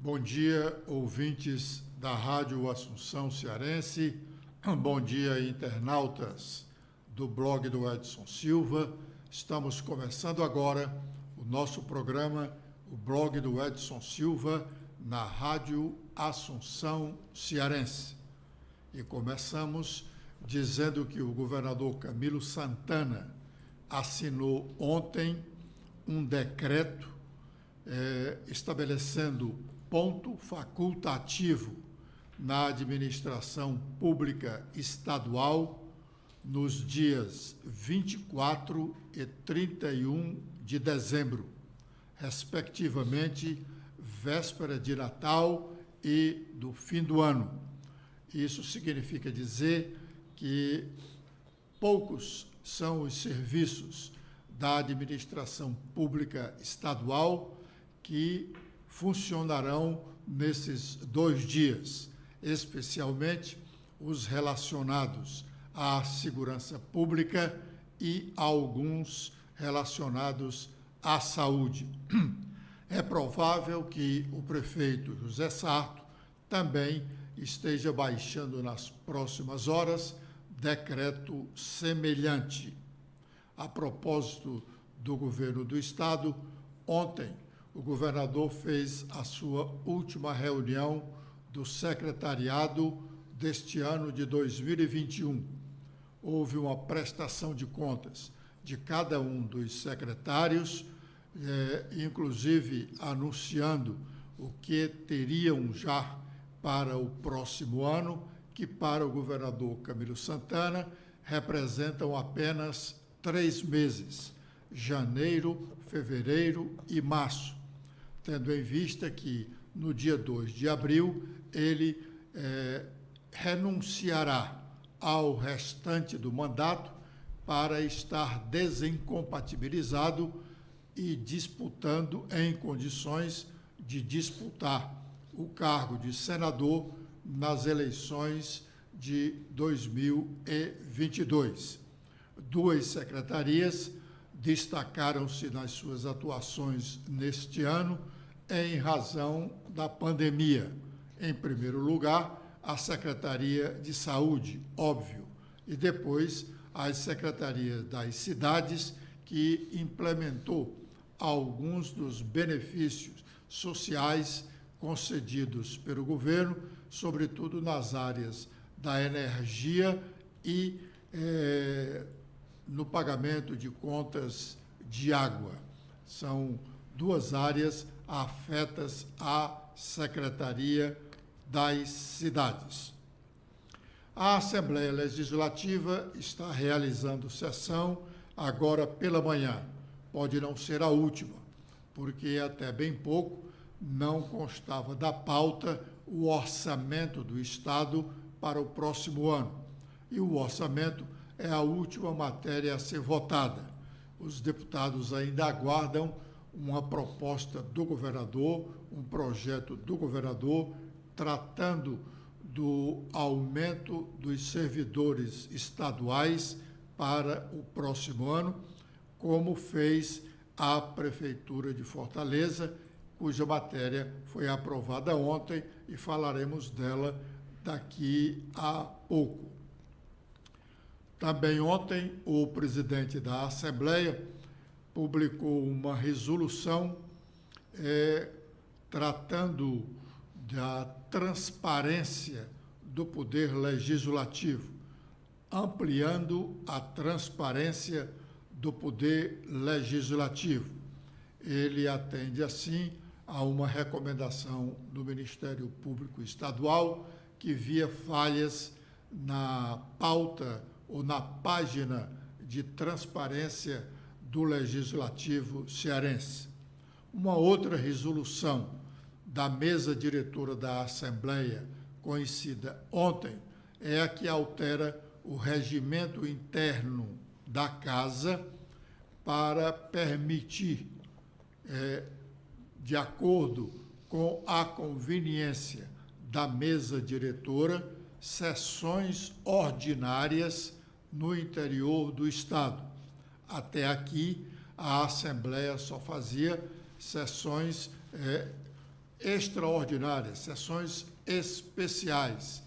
Bom dia, ouvintes da Rádio Assunção Cearense. Bom dia, internautas do blog do Edson Silva. Estamos começando agora o nosso programa, o blog do Edson Silva, na Rádio Assunção Cearense. E começamos dizendo que o governador Camilo Santana assinou ontem um decreto estabelecendo ponto facultativo na administração pública estadual nos dias 24 e 31 de dezembro, respectivamente, véspera de Natal e do fim do ano. Isso significa dizer que poucos são os serviços da administração pública estadual que funcionarão nesses 2 dias, especialmente os relacionados à segurança pública e alguns relacionados à saúde. É provável que o prefeito José Sarto também esteja baixando nas próximas horas decreto semelhante. A propósito do governo do estado, ontem o governador fez a sua última reunião do secretariado deste ano de 2021. Houve uma prestação de contas de cada um dos secretários, inclusive anunciando o que teriam já para o próximo ano, que para o governador Camilo Santana representam apenas 3 meses, janeiro, fevereiro e março, tendo em vista que no dia 2 de abril ele renunciará ao restante do mandato para estar desincompatibilizado e disputando em condições de disputar o cargo de senador nas eleições de 2022. 2 secretarias destacaram-se nas suas atuações neste ano em razão da pandemia. Em primeiro lugar, a Secretaria de Saúde, óbvio, e depois as secretarias das cidades, que implementou alguns dos benefícios sociais concedidos pelo governo, sobretudo nas áreas da energia e no pagamento de contas de água. São 2 áreas afetas à Secretaria das Cidades. A Assembleia Legislativa está realizando sessão agora pela manhã. Pode não ser a última, porque até bem pouco não constava da pauta o orçamento do Estado para o próximo ano. E o orçamento é a última matéria a ser votada. Os deputados ainda aguardam uma proposta do governador, um projeto do governador, tratando do aumento dos servidores estaduais para o próximo ano, como fez a Prefeitura de Fortaleza, cuja matéria foi aprovada ontem e falaremos dela daqui a pouco. Também ontem, o presidente da Assembleia publicou uma resolução tratando da transparência do Poder Legislativo, ampliando a transparência do Poder Legislativo. Ele atende, assim, a uma recomendação do Ministério Público Estadual que via falhas na pauta ou na página de transparência do Legislativo cearense. Uma outra resolução da mesa diretora da Assembleia, conhecida ontem, é a que altera o regimento interno da Casa para permitir, de acordo com a conveniência da mesa diretora, sessões ordinárias no interior do Estado. Até aqui, a Assembleia só fazia sessões extraordinárias, sessões especiais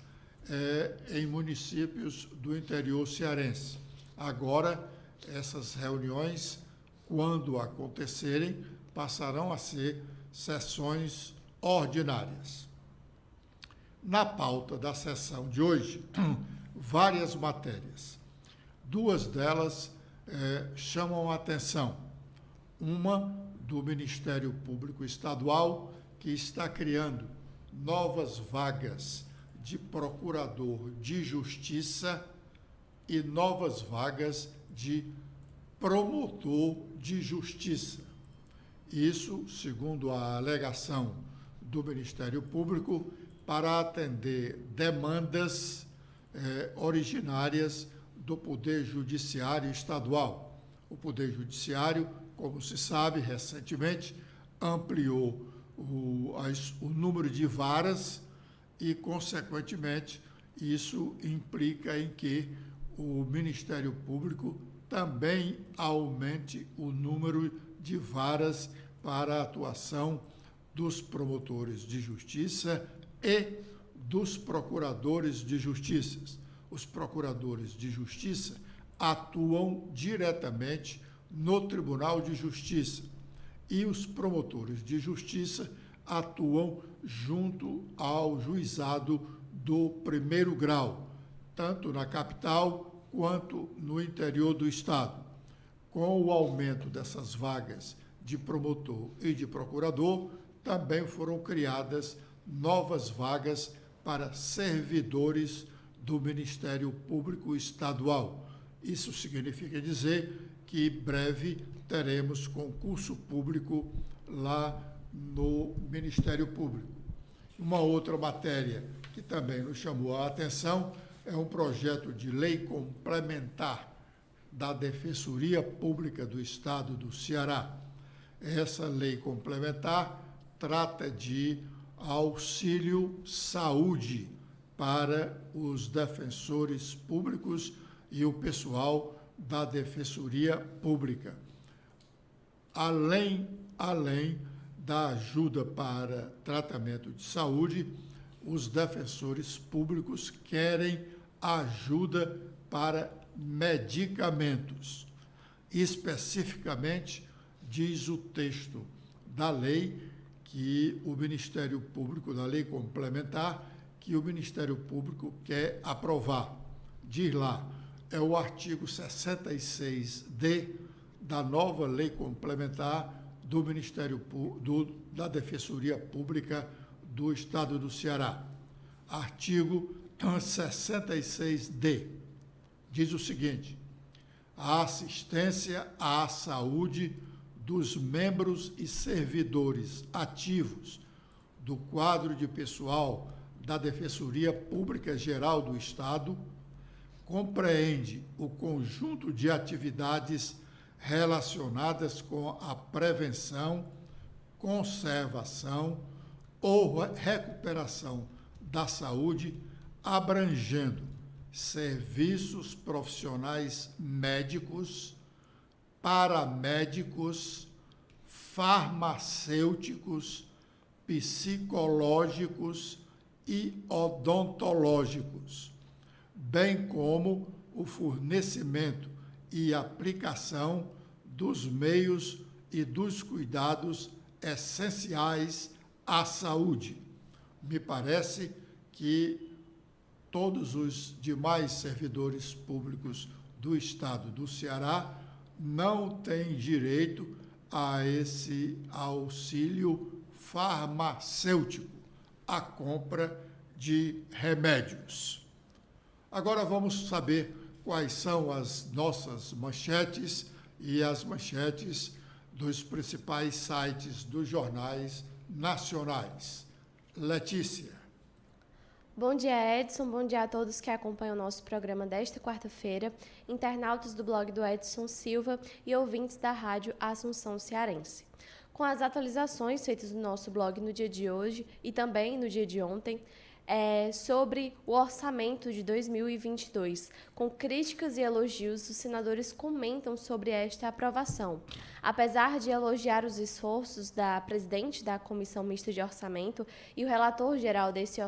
em municípios do interior cearense. Agora, essas reuniões, quando acontecerem, passarão a ser sessões ordinárias. Na pauta da sessão de hoje, várias matérias. Duas delas chamam a atenção. Uma do Ministério Público Estadual, que está criando novas vagas de procurador de justiça e novas vagas de promotor de justiça. Isso, segundo a alegação do Ministério Público, para atender demandas originárias do Poder Judiciário Estadual. O Poder Judiciário, como se sabe, recentemente ampliou o número de varas e, consequentemente, isso implica em que o Ministério Público também aumente o número de varas para a atuação dos promotores de justiça e dos procuradores de justiça. Os procuradores de justiça atuam diretamente no Tribunal de Justiça e os promotores de justiça atuam junto ao juizado do primeiro grau, tanto na capital quanto no interior do Estado. Com o aumento dessas vagas de promotor e de procurador, também foram criadas novas vagas para servidores do Ministério Público Estadual. Isso significa dizer que em breve teremos concurso público lá no Ministério Público. Uma outra matéria que também nos chamou a atenção é um projeto de lei complementar da Defensoria Pública do Estado do Ceará. Essa lei complementar trata de auxílio saúde para os defensores públicos e o pessoal da Defensoria Pública. Além da ajuda para tratamento de saúde, os defensores públicos querem ajuda para medicamentos. Especificamente, diz o texto da lei que o Ministério Público, da lei complementar, que o Ministério Público quer aprovar. Diz lá, é o artigo 66D da nova lei complementar do Ministério da Defensoria Pública do Estado do Ceará. Artigo 66D. Diz o seguinte: a assistência à saúde dos membros e servidores ativos do quadro de pessoal da Defensoria Pública Geral do Estado compreende o conjunto de atividades relacionadas com a prevenção, conservação ou recuperação da saúde, abrangendo serviços profissionais médicos, paramédicos, farmacêuticos, psicológicos e odontológicos, bem como o fornecimento e aplicação dos meios e dos cuidados essenciais à saúde. Me parece que todos os demais servidores públicos do Estado do Ceará não têm direito a esse auxílio farmacêutico, a compra de remédios. Agora vamos saber quais são as nossas manchetes e as manchetes dos principais sites dos jornais nacionais. Letícia. Bom dia, Edson. Bom dia a todos que acompanham o nosso programa desta quarta-feira, internautas do blog do Edson Silva e ouvintes da Rádio Assunção Cearense. Com as atualizações feitas no nosso blog no dia de hoje e também no dia de ontem, sobre o orçamento de 2022. Com críticas e elogios, os senadores comentam sobre esta aprovação. Apesar de elogiar os esforços da presidente da Comissão Mista de Orçamento e o relator geral desse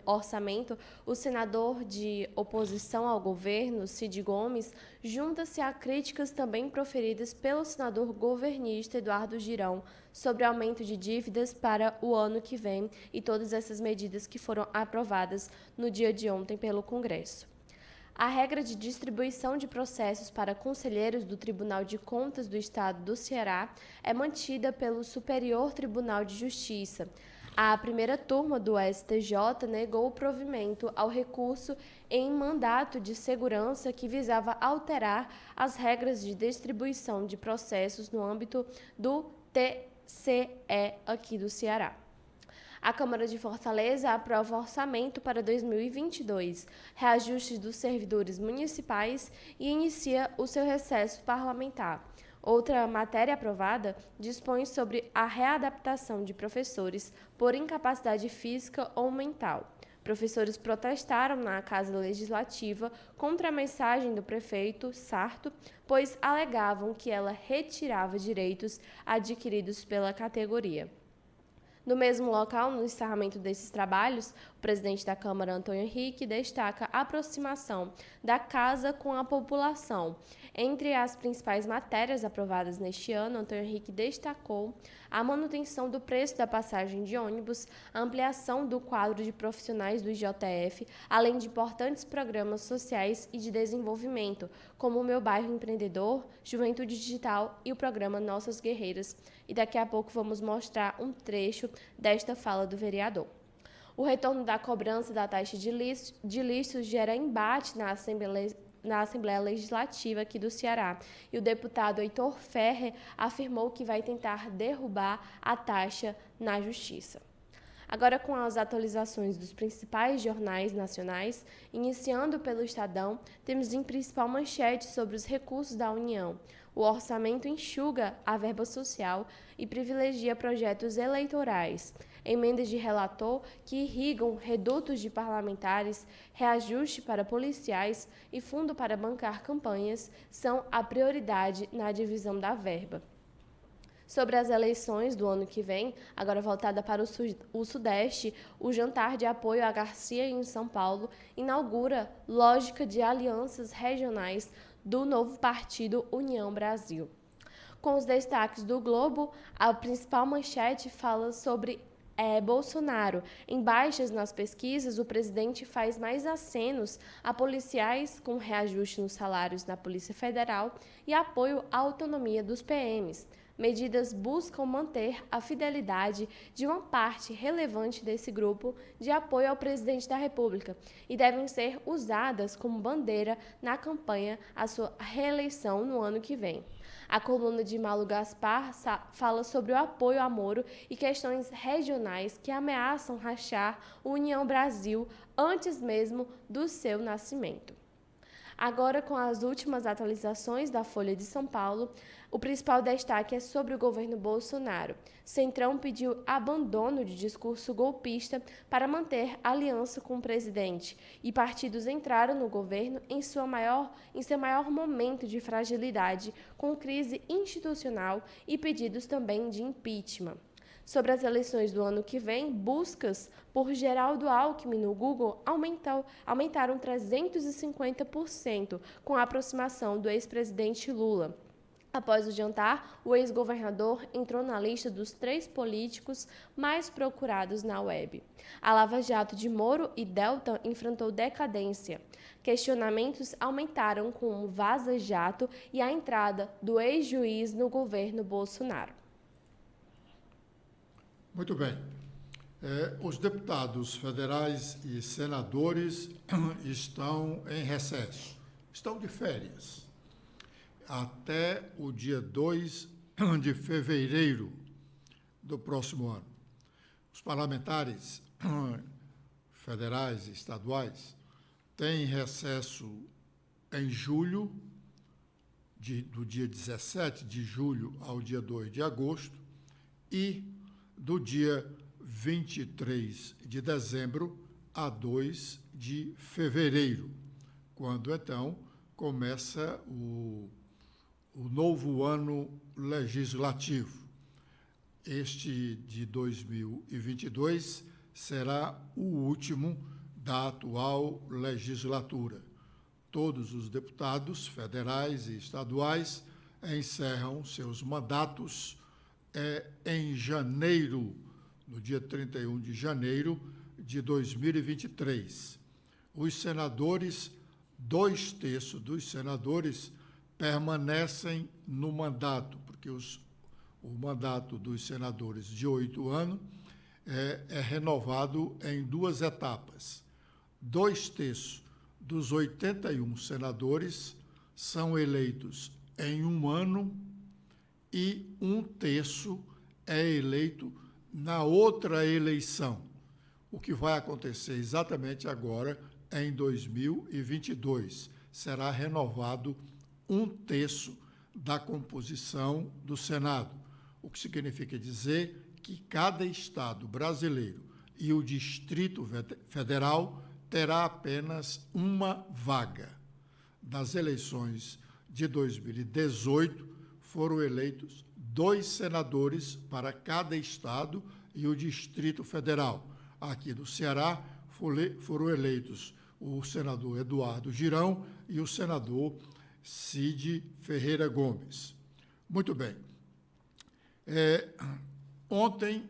orçamento, o senador de oposição ao governo, Cid Gomes, junta-se a críticas também proferidas pelo senador governista Eduardo Girão sobre o aumento de dívidas para o ano que vem e todas essas medidas que foram aprovadas no dia de ontem pelo Congresso. A regra de distribuição de processos para conselheiros do Tribunal de Contas do Estado do Ceará é mantida pelo Superior Tribunal de Justiça. A primeira turma do STJ negou o provimento ao recurso em mandato de segurança que visava alterar as regras de distribuição de processos no âmbito do TCE aqui do Ceará. A Câmara de Fortaleza aprova o orçamento para 2022, reajustes dos servidores municipais e inicia o seu recesso parlamentar. Outra matéria aprovada dispõe sobre a readaptação de professores por incapacidade física ou mental. Professores protestaram na Casa Legislativa contra a mensagem do prefeito Sarto, pois alegavam que ela retirava direitos adquiridos pela categoria. No mesmo local, no encerramento desses trabalhos, o presidente da Câmara, Antônio Henrique, destaca a aproximação da casa com a população. Entre as principais matérias aprovadas neste ano, Antônio Henrique destacou a manutenção do preço da passagem de ônibus, a ampliação do quadro de profissionais do IJF, além de importantes programas sociais e de desenvolvimento, como o Meu Bairro Empreendedor, Juventude Digital e o programa Nossas Guerreiras. E daqui a pouco vamos mostrar um trecho desta fala do vereador. O retorno da cobrança da taxa de lixo gera embate na Assembleia Legislativa aqui do Ceará. E o deputado Heitor Ferrer afirmou que vai tentar derrubar a taxa na Justiça. Agora, com as atualizações dos principais jornais nacionais, iniciando pelo Estadão, temos em principal manchete sobre os recursos da União. O orçamento enxuga a verba social e privilegia projetos eleitorais. Emendas de relator que irrigam redutos de parlamentares, reajuste para policiais e fundo para bancar campanhas são a prioridade na divisão da verba. Sobre as eleições do ano que vem, agora voltada para o Sudeste, o jantar de apoio a Garcia em São Paulo inaugura lógica de alianças regionais do novo partido União Brasil. Com os destaques do Globo, a principal manchete fala sobre Bolsonaro. Em baixas nas pesquisas, o presidente faz mais acenos a policiais com reajuste nos salários na Polícia Federal e apoio à autonomia dos PMs. Medidas buscam manter a fidelidade de uma parte relevante desse grupo de apoio ao presidente da República e devem ser usadas como bandeira na campanha à sua reeleição no ano que vem. A coluna de Malu Gaspar fala sobre o apoio a Moro e questões regionais que ameaçam rachar a União Brasil antes mesmo do seu nascimento. Agora, com as últimas atualizações da Folha de São Paulo, o principal destaque é sobre o governo Bolsonaro. Centrão pediu abandono de discurso golpista para manter aliança com o presidente e partidos entraram no governo em seu maior momento de fragilidade, com crise institucional e pedidos também de impeachment. Sobre as eleições do ano que vem, buscas por Geraldo Alckmin no Google aumentaram 350% com a aproximação do ex-presidente Lula. Após o jantar, o ex-governador entrou na lista dos 3 políticos mais procurados na web. A Lava Jato de Moro e Deltan enfrentou decadência. Questionamentos aumentaram com o Vaza Jato e a entrada do ex-juiz no governo Bolsonaro. Muito bem. Os deputados federais e senadores estão em recesso, estão de férias, até o dia 2 de fevereiro do próximo ano. Os parlamentares federais e estaduais têm recesso em julho, do dia 17 de julho ao dia 2 de agosto, e do dia 23 de dezembro a 2 de fevereiro, quando, então, começa o novo ano legislativo. Este de 2022 será o último da atual legislatura. Todos os deputados federais e estaduais encerram seus mandatos em janeiro, no dia 31 de janeiro de 2023. Os senadores, 2/3 dos senadores permanecem no mandato, porque o mandato dos senadores de 8 anos é renovado em 2 etapas. 2/3 dos 81 senadores são eleitos em 1 ano e 1/3 é eleito na outra eleição, o que vai acontecer exatamente agora em 2022. Será renovado 1/3 da composição do Senado, o que significa dizer que cada estado brasileiro e o Distrito Federal terá apenas uma vaga. Nas eleições de 2018, foram eleitos 2 senadores para cada estado e o Distrito Federal. Aqui no Ceará, foram eleitos o senador Eduardo Girão e o senador Cid Ferreira Gomes. Muito bem. Ontem,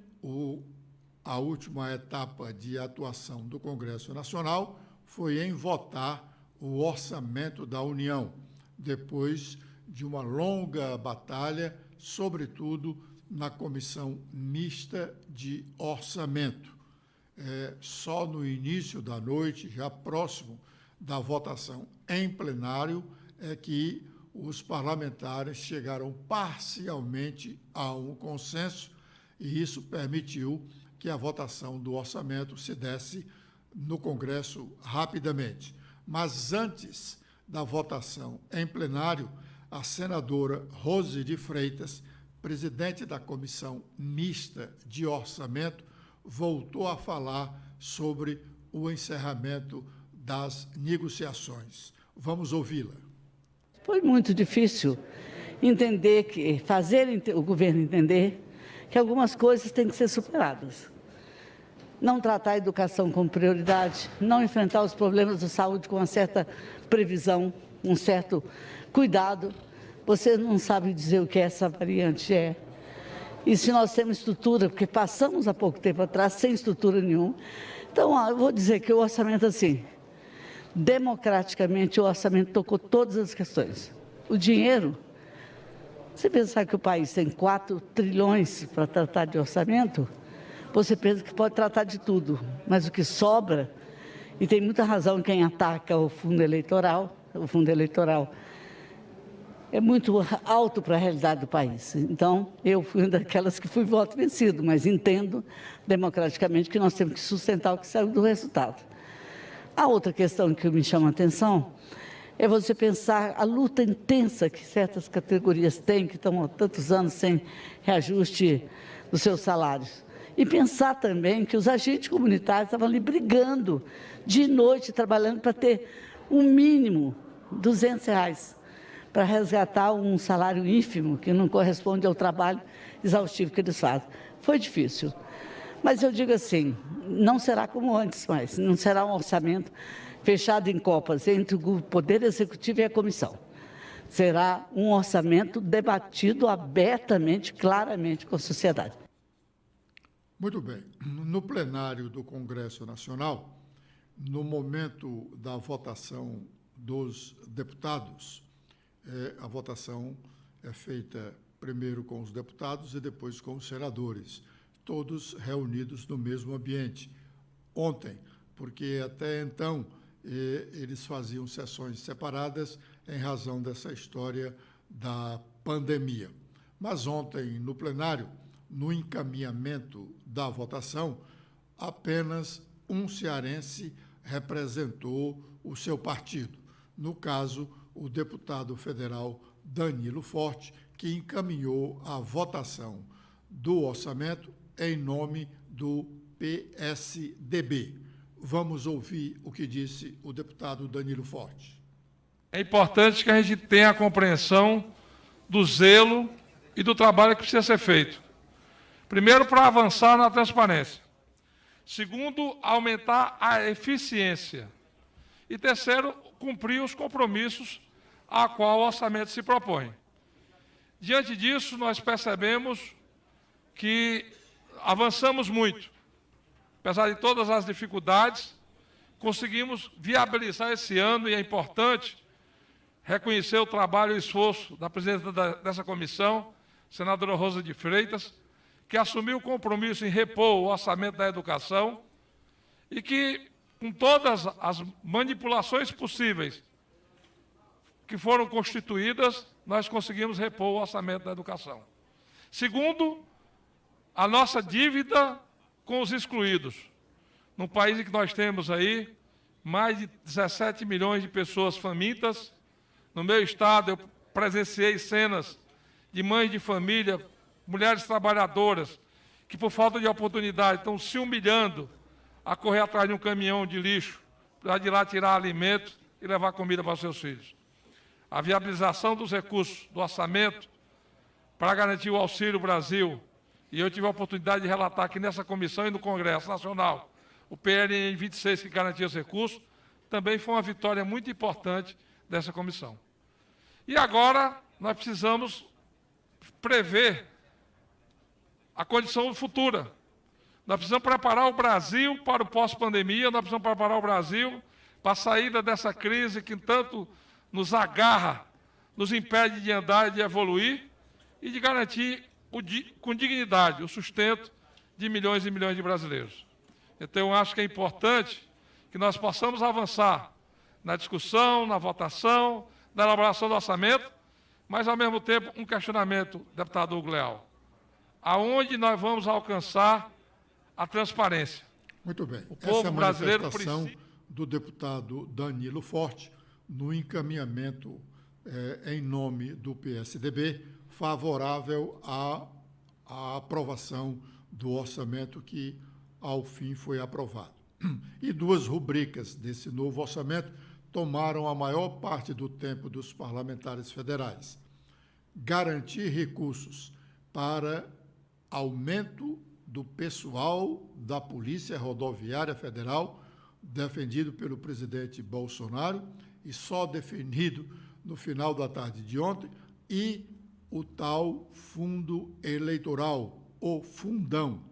a última etapa de atuação do Congresso Nacional foi em votar o orçamento da União, depois de uma longa batalha, sobretudo na Comissão Mista de Orçamento. Só no início da noite, já próximo da votação em plenário, é que os parlamentares chegaram parcialmente a um consenso e isso permitiu que a votação do orçamento se desse no Congresso rapidamente. Mas antes da votação em plenário, a senadora Rose de Freitas, presidente da Comissão Mista de Orçamento, voltou a falar sobre o encerramento das negociações. Vamos ouvi-la. Foi muito difícil fazer o governo entender que algumas coisas têm que ser superadas. Não tratar a educação como prioridade, não enfrentar os problemas de saúde com uma certa previsão, um certo cuidado. Você não sabe dizer o que essa variante é. E se nós temos estrutura, porque passamos há pouco tempo atrás sem estrutura nenhuma. Então, eu vou dizer que o orçamento, assim, democraticamente, o orçamento tocou todas as questões. O dinheiro, você pensar que o país tem 4 trilhões para tratar de orçamento, você pensa que pode tratar de tudo, mas o que sobra, e tem muita razão quem ataca o fundo eleitoral é muito alto para a realidade do país. Então, eu fui uma daquelas que fui voto vencido, mas entendo democraticamente que nós temos que sustentar o que saiu do resultado. A outra questão que me chama a atenção é você pensar a luta intensa que certas categorias têm, que estão há tantos anos sem reajuste dos seus salários. E pensar também que os agentes comunitários estavam ali brigando de noite, trabalhando para ter um mínimo, R$200, para resgatar um salário ínfimo, que não corresponde ao trabalho exaustivo que eles fazem. Foi difícil. Mas eu digo assim, não será como antes mais, não será um orçamento fechado em copas entre o Poder Executivo e a Comissão. Será um orçamento debatido abertamente, claramente com a sociedade. Muito bem. No plenário do Congresso Nacional, no momento da votação dos deputados, a votação é feita primeiro com os deputados e depois com os senadores, todos reunidos no mesmo ambiente. Ontem, porque até então eles faziam sessões separadas em razão dessa história da pandemia. Mas ontem, no plenário, no encaminhamento da votação, apenas um cearense representou o seu partido. No caso, o deputado federal Danilo Forte, que encaminhou a votação do orçamento em nome do PSDB. vamos ouvir o que disse o deputado Danilo Forte. É importante que a gente tenha a compreensão do zelo e do trabalho que precisa ser feito. Primeiro, para avançar na transparência. Segundo, aumentar a eficiência. E terceiro, cumprir os compromissos a qual o orçamento se propõe. Diante disso, nós percebemos que avançamos muito. Apesar de todas as dificuldades, conseguimos viabilizar esse ano, e é importante reconhecer o trabalho e o esforço da presidenta dessa comissão, senadora Rosa de Freitas, que assumiu o compromisso em repor o orçamento da educação e que, com todas as manipulações possíveis que foram constituídas, nós conseguimos repor o orçamento da educação. Segundo, a nossa dívida com os excluídos. Num país em que nós temos aí mais de 17 milhões de pessoas famintas, no meu estado eu presenciei cenas de mães de família, mulheres trabalhadoras, que por falta de oportunidade estão se humilhando a correr atrás de um caminhão de lixo para de lá tirar alimento e levar comida para os seus filhos. A viabilização dos recursos do orçamento para garantir o Auxílio Brasil, e eu tive a oportunidade de relatar aqui nessa comissão e no Congresso Nacional, o PLN 26 que garantia os recursos, também foi uma vitória muito importante dessa comissão. E agora nós precisamos prever a condição futura. Nós precisamos preparar o Brasil para o pós-pandemia, nós precisamos preparar o Brasil para a saída dessa crise que tanto nos agarra, nos impede de andar e de evoluir, e de garantir com dignidade o sustento de milhões e milhões de brasileiros. Então, eu acho que é importante que nós possamos avançar na discussão, na votação, na elaboração do orçamento, mas, ao mesmo tempo, um questionamento, deputado Hugo Leal. Aonde nós vamos alcançar a transparência? Muito bem. O povo Essa é a brasileiro manifestação precisa... do deputado Danilo Forte no encaminhamento em nome do PSDB favorável à aprovação do orçamento que, ao fim, foi aprovado. E duas rubricas desse novo orçamento tomaram a maior parte do tempo dos parlamentares federais. Garantir recursos para aumento do pessoal da Polícia Rodoviária Federal, defendido pelo presidente Bolsonaro e só definido no final da tarde de ontem, e o tal fundo eleitoral, o fundão,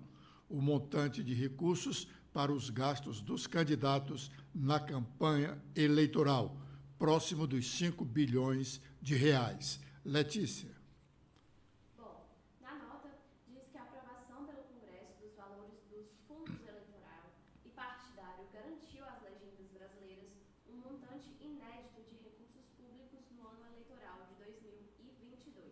o montante de recursos para os gastos dos candidatos na campanha eleitoral, próximo dos 5 bilhões de reais. Letícia. Bom, na nota diz que a aprovação pelo Congresso dos valores dos fundos eleitoral e partidário garantiu às legendas brasileiras um montante inédito de recursos públicos no ano eleitoral de 2022.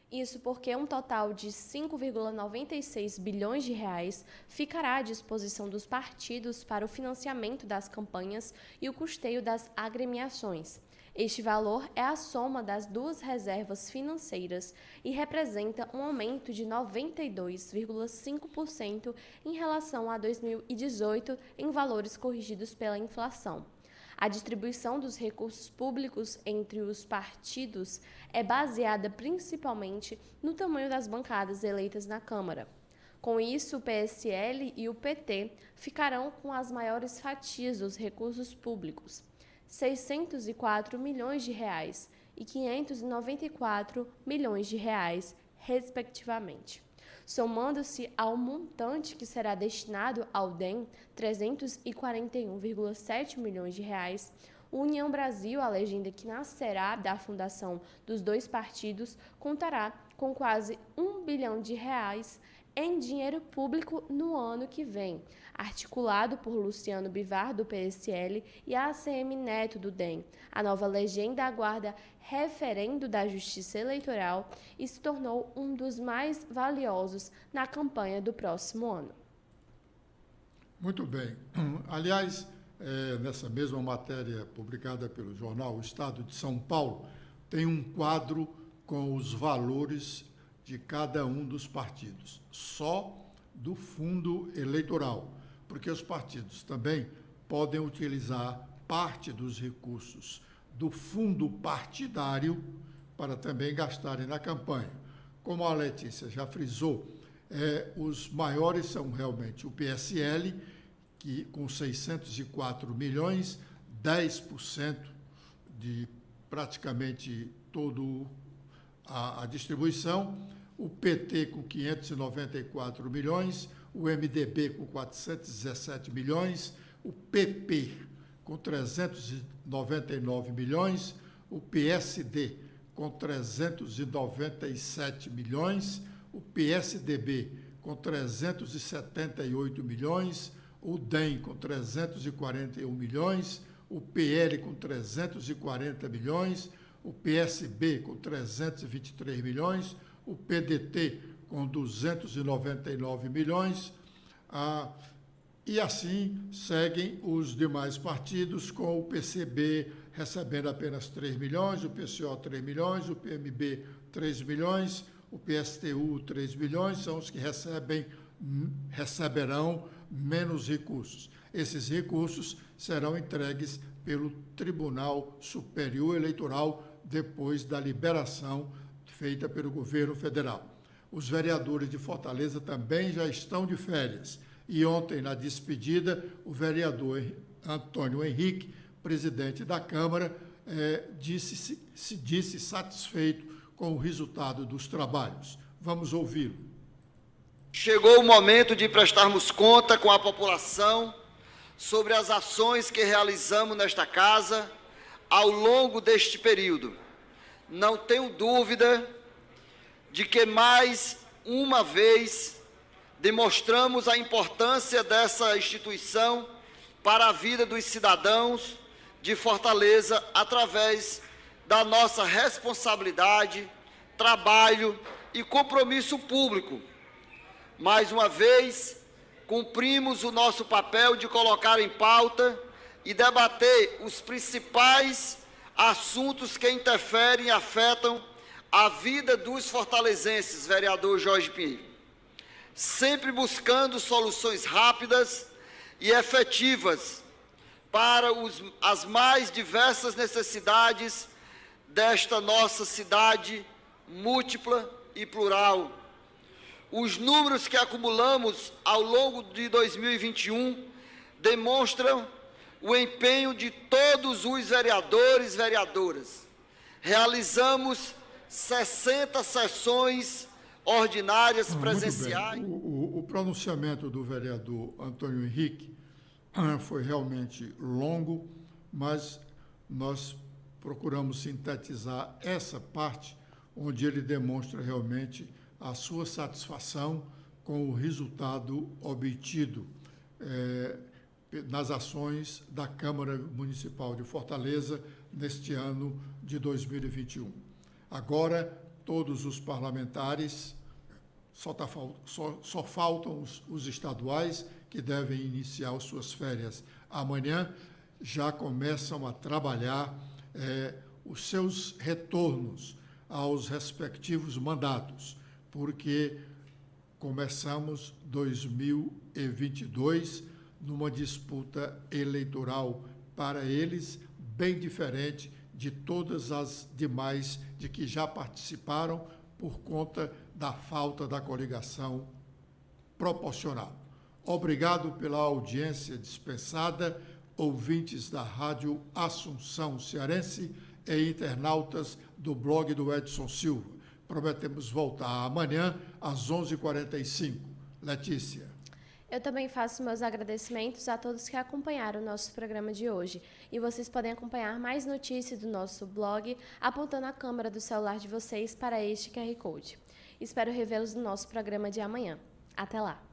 Isso porque um total de 5,96 bilhões de reais ficará à disposição dos partidos para o financiamento das campanhas e o custeio das agremiações. Este valor é a soma das duas reservas financeiras e representa um aumento de 92,5% em relação a 2018 em valores corrigidos pela inflação. A distribuição dos recursos públicos entre os partidos é baseada principalmente no tamanho das bancadas eleitas na Câmara. Com isso, o PSL e o PT ficarão com as maiores fatias dos recursos públicos, 604 milhões de reais e 594 milhões de reais, respectivamente. Somando-se ao montante que será destinado ao DEM, 341,7 milhões de reais, o União Brasil, a legenda que nascerá da fundação dos dois partidos, contará com quase 1 bilhão de reais em dinheiro público no ano que vem, articulado por Luciano Bivar, do PSL, e a ACM Neto, do DEM. A nova legenda aguarda referendo da Justiça Eleitoral e se tornou um dos mais valiosos na campanha do próximo ano. Muito bem. Aliás, nessa mesma matéria publicada pelo jornal O Estado de São Paulo, tem um quadro com os valores de cada um dos partidos, só do fundo eleitoral. porque os partidos também podem utilizar parte dos recursos do fundo partidário para também gastarem na campanha. Como a Letícia já frisou, os maiores são realmente o PSL, que com 604 milhões, 10% de praticamente toda a distribuição, o PT com 594 milhões, o MDB com 417 milhões, o PP com 399 milhões, o PSD com 397 milhões, o PSDB com 378 milhões, o DEM com 341 milhões, o PL com 340 milhões, o PSB com 323 milhões, o PDT com 299 milhões, e assim seguem os demais partidos, com o PCB recebendo apenas 3 milhões, o PCO 3 milhões, o PMB 3 milhões, o PSTU 3 milhões, são os que receberão menos recursos. Esses recursos serão entregues pelo Tribunal Superior Eleitoral depois da liberação feita pelo governo federal. Os vereadores de Fortaleza também já estão de férias. E ontem, na despedida, o vereador Antônio Henrique, presidente da Câmara, se disse satisfeito com o resultado dos trabalhos. Vamos ouvi-lo. Chegou o momento de prestarmos conta com a população sobre as ações que realizamos nesta casa ao longo deste período. Não tenho dúvida de que, mais uma vez, demonstramos a importância dessa instituição para a vida dos cidadãos de Fortaleza através da nossa responsabilidade, trabalho e compromisso público. Mais uma vez, cumprimos o nosso papel de colocar em pauta e debater os principais assuntos que interferem e afetam a vida dos fortalezenses, vereador Jorge Pinheiro, sempre buscando soluções rápidas e efetivas para as mais diversas necessidades desta nossa cidade múltipla e plural. Os números que acumulamos ao longo de 2021 demonstram o empenho de todos os vereadores e vereadoras. Realizamos 60 sessões ordinárias presenciais. O pronunciamento do vereador Antônio Henrique foi realmente longo, mas nós procuramos sintetizar essa parte onde ele demonstra realmente a sua satisfação com o resultado obtido nas ações da Câmara Municipal de Fortaleza neste ano de 2021. Agora, todos os parlamentares, só faltam os estaduais, que devem iniciar as suas férias amanhã, já começam a trabalhar os seus retornos aos respectivos mandatos, porque começamos 2022 numa disputa eleitoral para eles bem diferente de todas as demais de que já participaram por conta da falta da coligação proporcional. Obrigado pela audiência dispensada, ouvintes da Rádio Assunção Cearense e internautas do blog do Edson Silva. Prometemos voltar amanhã às 11h45. Letícia. Eu também faço meus agradecimentos a todos que acompanharam o nosso programa de hoje. E vocês podem acompanhar mais notícias do nosso blog apontando a câmera do celular de vocês para este QR Code. Espero revê-los no nosso programa de amanhã. Até lá!